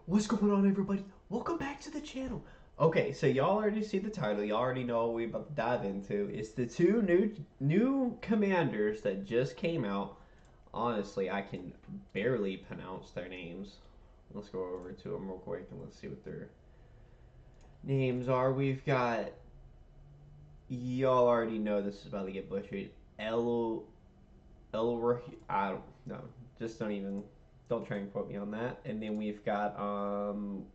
What's going on, everybody? Welcome back to the channel. Okay, so y'all already see the title. Y'all already know what we're about to dive into. It's the two new commanders that just came out. Honestly, I can barely pronounce their names. Let's go over to them real quick and let's see what their names are. We've got, y'all already know this is about to get butchered. Elrohir. I don't know. Just don't try and quote me on that. And then we've got Qurwan.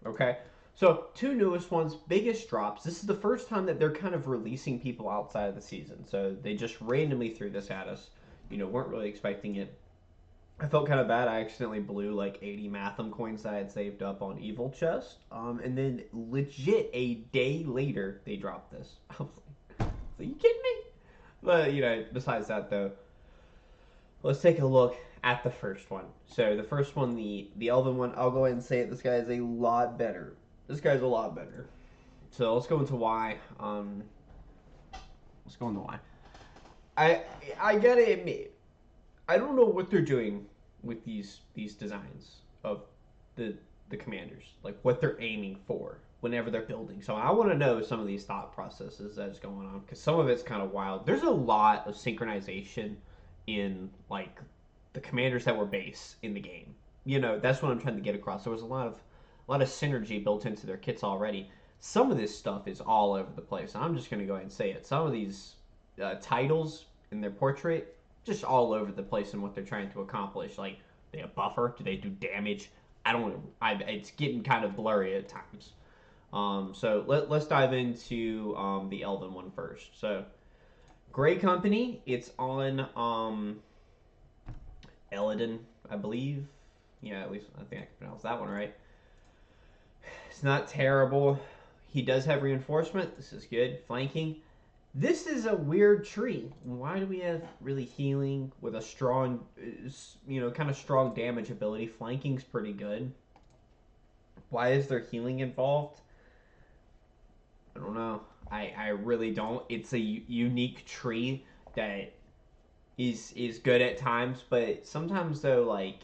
Okay. So two newest ones, biggest drops. This is the first time that they're kind of releasing people outside of the season. So they just randomly threw this at us. Weren't really expecting it. I felt kind of bad. I accidentally blew like 80 Matham coins that I had saved up on Evil Chest. And then legit a day later, they dropped this. I was like, are you kidding me? But, besides that though, let's take a look at the first one. So the first one, the Elven one, I'll go ahead and say it. This guy is a lot better. This guy's a lot better. So let's go into why. Let's go into why. I I gotta admit, I don't know what they're doing with these designs of the commanders, like what they're aiming for whenever they're building. So I want to know some of these thought processes that's going on because some of it's kind of wild. There's a lot of synchronization in like the commanders that were base in the game. That's what I'm trying to get across. There was a lot of synergy built into their kits already. Some of this stuff is all over the place. I'm just gonna go ahead and say it. Some of these titles in their portrait just all over the place in what they're trying to accomplish. Like they have buffer. Do they do damage? I don't. It's getting kind of blurry at times. So let's dive into the Elven one first. So Gray Company. It's on Eladin, I believe. Yeah, at least I think I can pronounce that one right. It's not terrible. He does have reinforcement. This is good. Flanking. This is a weird tree. Why do we have really healing with a strong, kind of strong damage ability? Flanking's pretty good. Why is there healing involved? I don't know. I really don't. It's a unique tree that is good at times, but sometimes though, like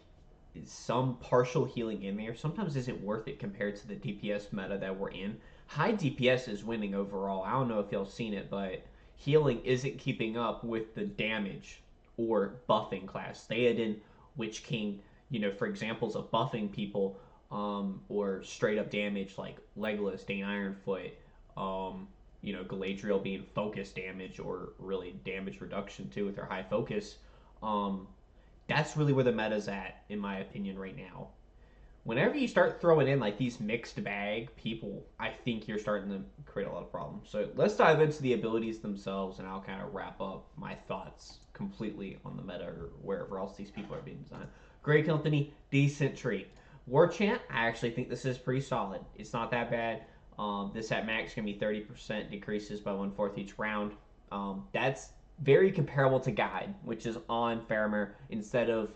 some partial healing in there sometimes isn't worth it compared to the DPS meta that we're in. High DPS is winning overall. I don't know if y'all seen it, but healing isn't keeping up with the damage or buffing class. They had in Witch King, for examples of buffing people, or straight up damage like Legolas, Dane Ironfoot, Galadriel being focus damage or really damage reduction too with their high focus. Um, that's really where the meta's at, in my opinion, right now. Whenever you start throwing in like these mixed bag people, I think you're starting to create a lot of problems. So let's dive into the abilities themselves, and I'll kind of wrap up my thoughts completely on the meta or wherever else these people are being designed. Gray Company, decent tree. War Chant, I actually think this is pretty solid. It's not that bad. This at max can be 30% decreases by 1/4 each round. That's very comparable to Guide, which is on Faramir. Instead of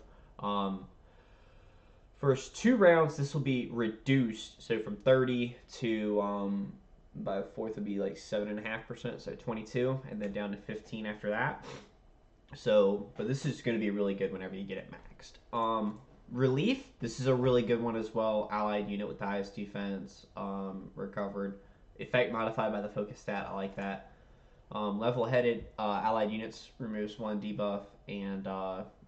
first 2 rounds, this will be reduced. So from 30 to by a fourth would be like 7.5%, so 22, and then down to 15 after that. So, but this is going to be really good whenever you get it maxed. Relief, this is a really good one as well. Allied unit with the highest defense, recovered. Effect modified by the focus stat, I like that. Level-headed, allied units removes 1 debuff, and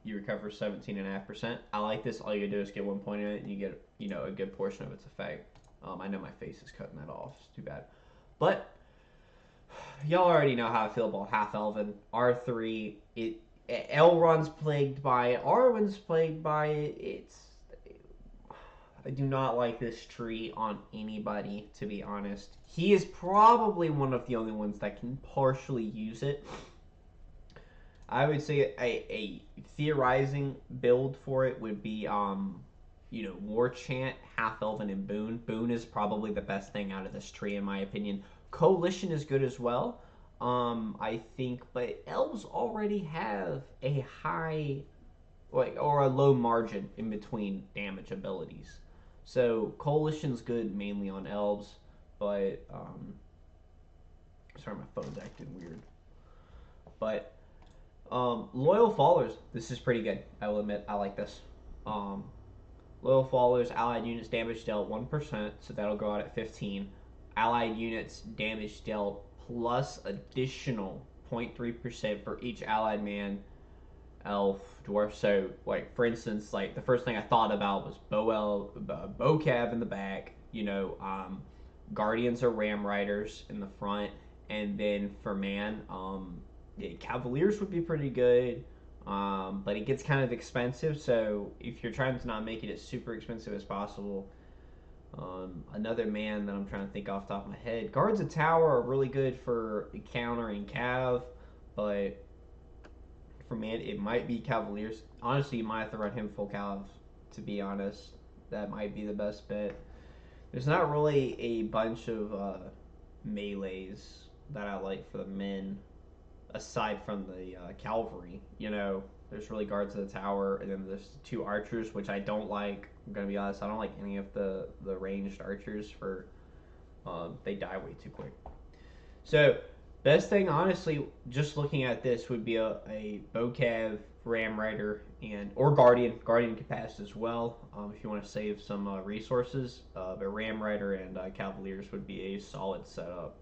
you recover 17.5%. I like this. All you gotta do is get 1 point in it, and you get a good portion of its effect. I know my face is cutting that off. It's too bad. But y'all already know how I feel about Half Elven. R3, Elrond's plagued by it. Arwen's plagued by it. I do not like this tree on anybody, to be honest. He is probably one of the only ones that can partially use it. I would say a theorizing build for it would be, War Chant, Half Elven, and Boon. Boon is probably the best thing out of this tree, in my opinion. Coalition is good as well, I think, but elves already have a high, or a low margin in between damage abilities. So Coalition's good mainly on elves, but sorry, my phone's acting weird. But Loyal Followers, this is pretty good. I will admit, I like this. Loyal followers, allied units damage dealt 1%, so that'll go out at 15. Allied units damage dealt plus additional 0.3% for each allied man, elf, dwarf. So, like, for instance, like, the first thing I thought about was Bocav in the back, Guardians or Ram Riders in the front, and then for man, yeah, Cavaliers would be pretty good. But it gets kind of expensive, so if you're trying to not make it as super expensive as possible, another man that I'm trying to think off the top of my head, Guards of Tower are really good for countering Cav, but for man, it might be Cavaliers. Honestly, you might have to run him full Cav, to be honest. That might be the best bet. There's not really a bunch of melees that I like for the men aside from the cavalry. There's really guards of the tower, and then there's two archers, which I don't like. I'm gonna be honest, I don't like any of the ranged archers for they die way too quick. So best thing, honestly, just looking at this would be a Bocav, Ram Rider, and or Guardian. Guardian can pass as well if you want to save some resources. But Ram Rider and Cavaliers would be a solid setup.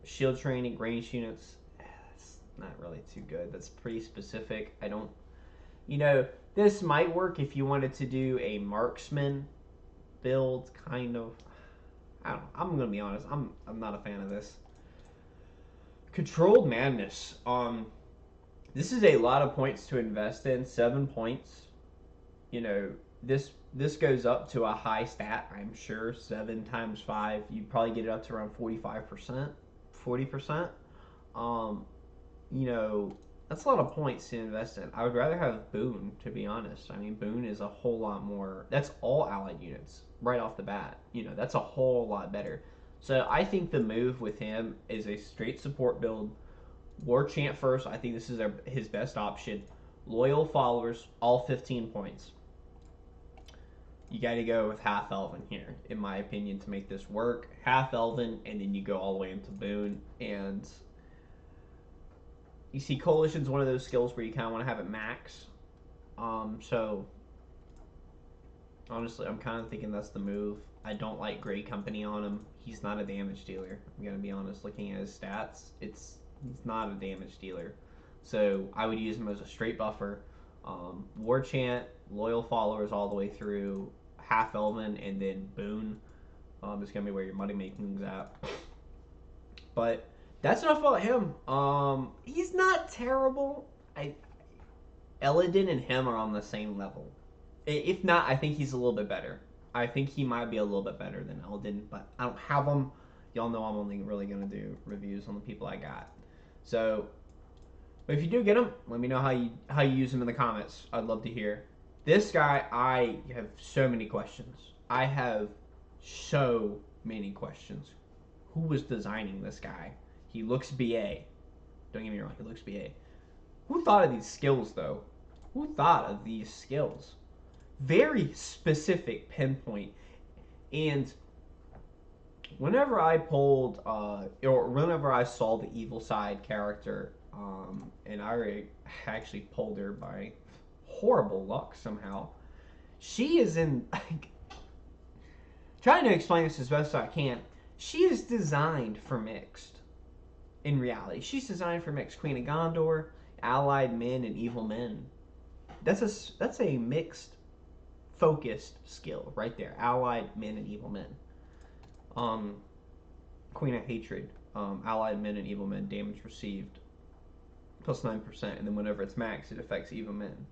Shield training, range units, that's not really too good. That's pretty specific. I don't, this might work if you wanted to do a marksman build, kind of. I don't know. I'm gonna be honest. I'm not a fan of this. Controlled Madness. This is a lot of points to invest in. 7 points. This goes up to a high stat. I'm sure 7 times 5. You probably get it up to around 45%, 40%. That's a lot of points to invest in. I would rather have Boone, to be honest. I mean, Boone is a whole lot more. That's all allied units right off the bat. That's a whole lot better. So I think the move with him is a straight support build. War Chant first. I think this is his best option. Loyal followers, all 15 points. You got to go with half Elven here, in my opinion, to make this work. Half Elven, and then you go all the way into Boone. And you see, Coalition's one of those skills where you kind of want to have it max. So honestly, I'm kind of thinking that's the move. I don't like Grey Company on him. He's not a damage dealer. I'm gonna be honest. Looking at his stats, he's not a damage dealer. So I would use him as a straight buffer. War Chant, loyal followers all the way through, half Elven, and then Boone. Is gonna be where your money making's at. But that's enough about him. He's not terrible. Eladin and him are on the same level. If not, I think he's a little bit better. I think he might be a little bit better than Eldon, but I don't have him. Y'all know I'm only really going to do reviews on the people I got. So, but if you do get him, let me know how you use him in the comments. I'd love to hear. This guy, I have so many questions. I have so many questions. Who was designing this guy? He looks BA. Don't get me wrong, he looks BA. Who thought of these skills, though? Who thought of these skills? Very specific pinpoint. And whenever I pulled, or whenever I saw the evil side character, and I actually pulled her by horrible luck somehow, she is in, trying to explain this as best I can, she is designed for mixed. In reality, she's designed for mixed. Queen of Gondor, allied men, and evil men. That's a mixed focused skill right there. Allied men and evil men. Queen of Hatred. Allied men and evil men. Damage received plus 9%, and then whenever it's max, it affects evil men.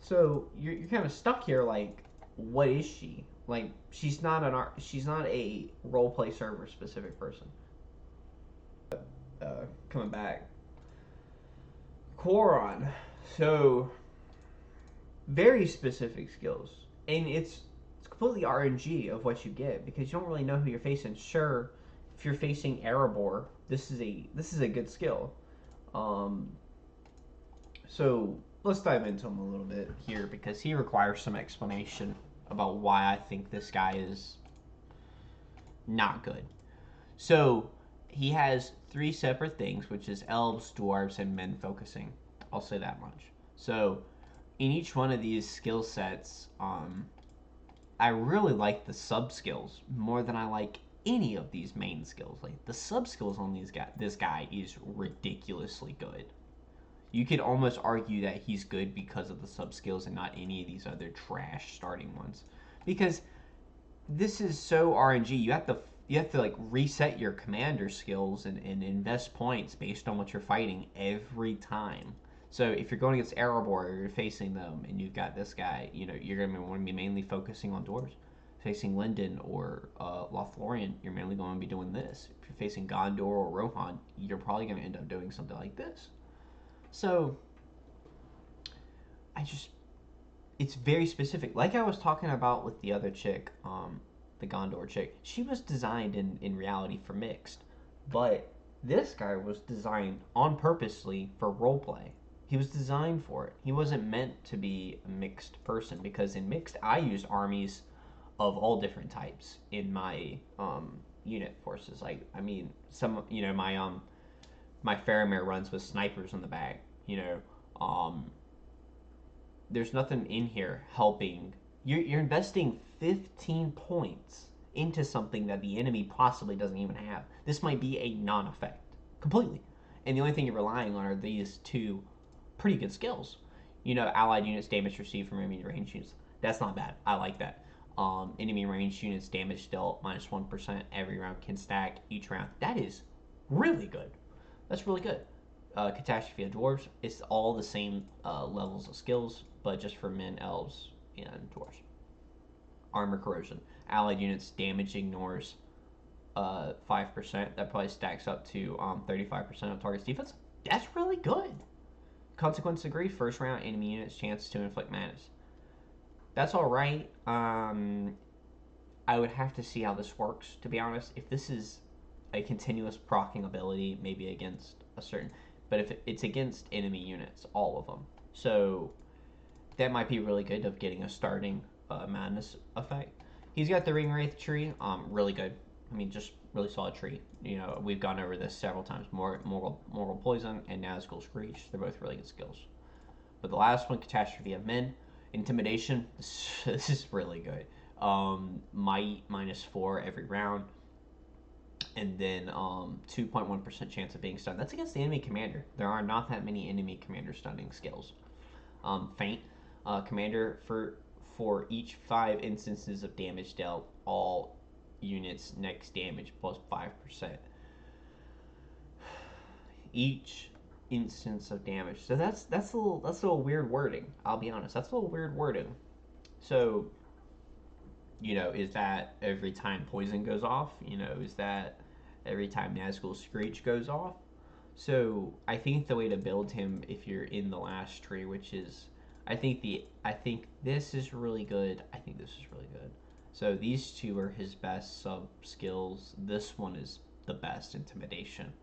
So you're kind of stuck here. Like, what is she? Like, she's not a roleplay server specific person. Coming back, Qurwan. So very specific skills, and it's completely RNG of what you get because you don't really know who you're facing. Sure, if you're facing Erebor, this is a good skill. So let's dive into him a little bit here because he requires some explanation about why I think this guy is not good. So he has 3 separate things, which is elves, dwarves, and men focusing. I'll say that much. So in each one of these skill sets, I really like the sub skills more than I like any of these main skills. Like the sub skills on this guy is ridiculously good. You could almost argue that he's good because of the sub skills and not any of these other trash starting ones. Because this is so RNG. You have to like reset your commander skills and invest points based on what you're fighting every time. So if you're going against Erebor or you're facing them and you've got this guy, you're going to want to be mainly focusing on dwarves. Facing Linden or Lothlorien, you're mainly going to be doing this. If you're facing Gondor or Rohan, you're probably going to end up doing something like this. So it's very specific. Like I was talking about with the other chick, the Gondor chick, she was designed in reality for mixed, but this guy was designed on purposely for roleplay. He was designed for it. He wasn't meant to be a mixed person because in mixed, I used armies of all different types in my unit forces. Like I mean, some my Faramir runs with snipers in the back. There's nothing in here helping. You're investing 15 points into something that the enemy possibly doesn't even have. This might be a non-effect completely, and the only thing you're relying on are these two pretty good skills. Allied units damage received from enemy range units. That's not bad. I like that. Enemy range units damage dealt -1% every round can stack each round. That is really good. That's really good. Catastrophe of dwarves. It's all the same levels of skills, but just for men, elves, and dwarves. Armor corrosion. Allied units damage ignores 5%. That probably stacks up to 35% of target's defense. That's really good. Consequence of grief. First round enemy units chance to inflict madness. That's all right. I would have to see how this works, to be honest. If this is a continuous proccing ability, maybe against a certain, but if it's against enemy units, all of them, so that might be really good of getting a starting madness effect. He's got the Ring Wraith tree, really good. I mean, just really solid tree. We've gone over this several times. Mortal Poison and Nazgul Screech, they're both really good skills. But the last one, Catastrophe of Men, Intimidation, this is really good. Might -4 every round, and then 2.1% chance of being stunned. That's against the enemy commander. There are not that many enemy commander stunning skills. Feint, commander for each 5 instances of damage dealt, all units next damage plus 5%. Each instance of damage. So that's a little weird wording. I'll be honest. That's a little weird wording. So, is that every time poison goes off? Is that every time Nazgul Screech goes off? So I think the way to build him, if you're in the last tree, which is, I think this is really good. I think this is really good. So these two are his best sub skills. This one is the best, Intimidation.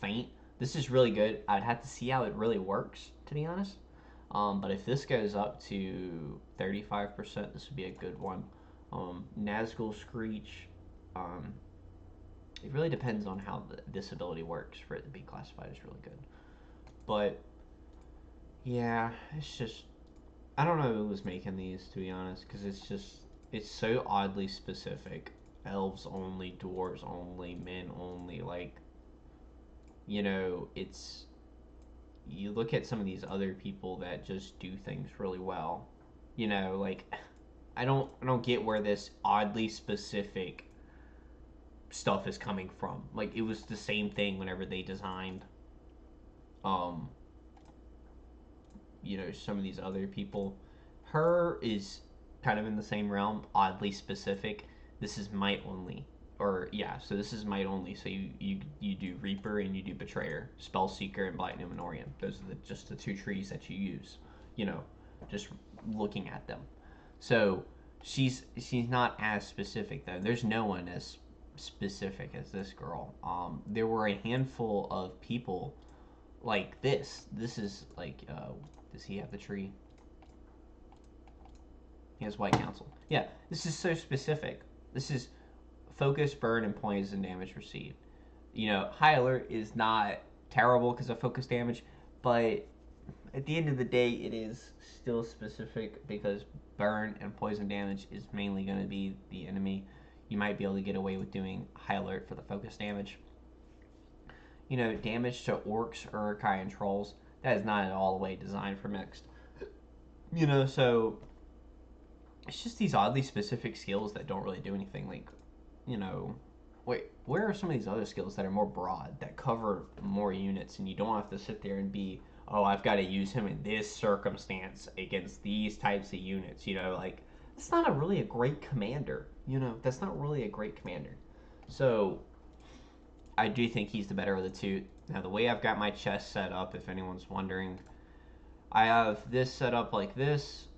Feint. This is really good. I'd have to see how it really works, to be honest. But if this goes up to 35%, this would be a good one. Nazgul Screech. It really depends on how this ability works for it to be classified as really good. But yeah, it's just, I don't know who was making these, to be honest, because it's so oddly specific. Elves only, dwarves only, men only. Like, it's, you look at some of these other people that just do things really well. Like, I don't get where this oddly specific stuff is coming from. Like, it was the same thing whenever they designed some of these other people. Her is kind of in the same realm, oddly specific. This is might only, or yeah, so this is might only. So you do Reaper and you do Betrayer, Spellseeker and Blight Numenorian. Those are just the 2 trees that you use. Just looking at them. So she's not as specific though. There's no one as specific as this girl. There were a handful of people like this. This is like, does he have the tree? He has White Council. Yeah, this is so specific. This is focus, burn, and poison damage received. High alert is not terrible because of focus damage, but at the end of the day, it is still specific because burn and poison damage is mainly going to be the enemy. You might be able to get away with doing high alert for the focus damage. You know, damage to orcs, Uruk-hai, and trolls, that is not at all the way designed for mixed. You know, so it's just these oddly specific skills that don't really do anything. Like, you know, wait, where are some of these other skills that are more broad, that cover more units, and you don't have to sit there and be, oh, I've got to use him in this circumstance against these types of units. You know, like, that's not really a great commander. You know, that's not really a great commander. So, I do think he's the better of the two. Now, the way I've got my chest set up, if anyone's wondering, I have this set up like this.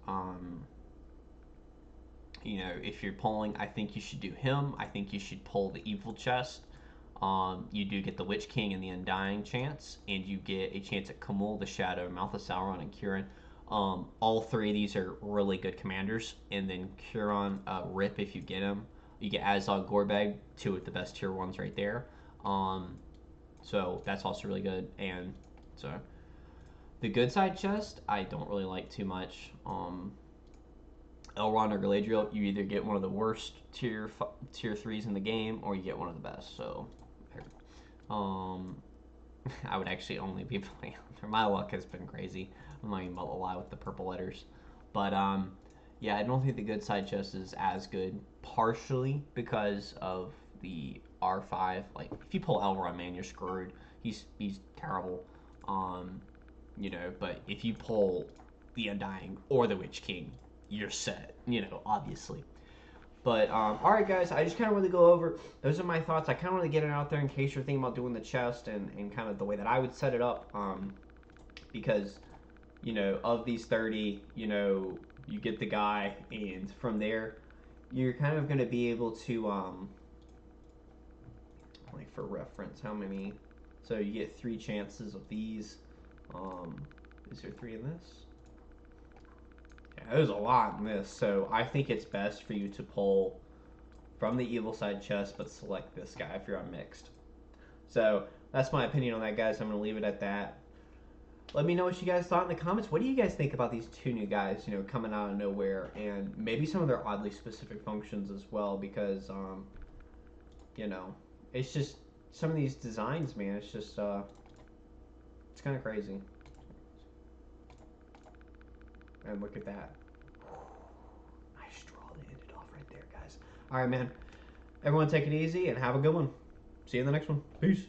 You know, if you're pulling, I think you should do him. I think you should pull the evil chest. You do get the Witch King and the Undying chance, and you get a chance at Kamul, the Shadow, Mouth of Sauron, and Qurwan. All three of these are really good commanders. And then Qurwan, Rip if you get him. You get Azog, Gorbag, two of the best tier ones right there. So that's also really good. And so the good side chest, I don't really like too much. Elrond or Galadriel, you either get one of the worst tier 3s in the game, or you get one of the best. So, I would actually only be playing. My luck has been crazy. I'm not even about to lie with the purple letters, but yeah, I don't think the good side chest is as good. Partially because of the R5. Like, if you pull Elrond, man, you're screwed. He's terrible. You know, but if you pull the Undying or the Witch King, you're set, you know, obviously. But, alright, guys, I just kind of want to go over, those are my thoughts. I kind of want to get it out there in case you're thinking about doing the chest and kind of the way that I would set it up. Because, you know, of these 30, you know, you get the guy, and from there, you're kind of going to be able to, like, for reference, how many? So you get 3 chances of these. Is there 3 in this? Yeah, there's a lot in this, so I think it's best for you to pull from the evil side chest, but select this guy if you're on mixed. So that's my opinion on that, guys. I'm going to leave it at that. Let me know what you guys thought in the comments. What do you guys think about these 2 new guys, you know, coming out of nowhere, and maybe some of their oddly specific functions as well, because, you know, it's just some of these designs, man, it's just, it's kind of crazy. And look at that. Nice draw to end it off right there, guys. All right, man. Everyone take it easy and have a good one. See you in the next one. Peace.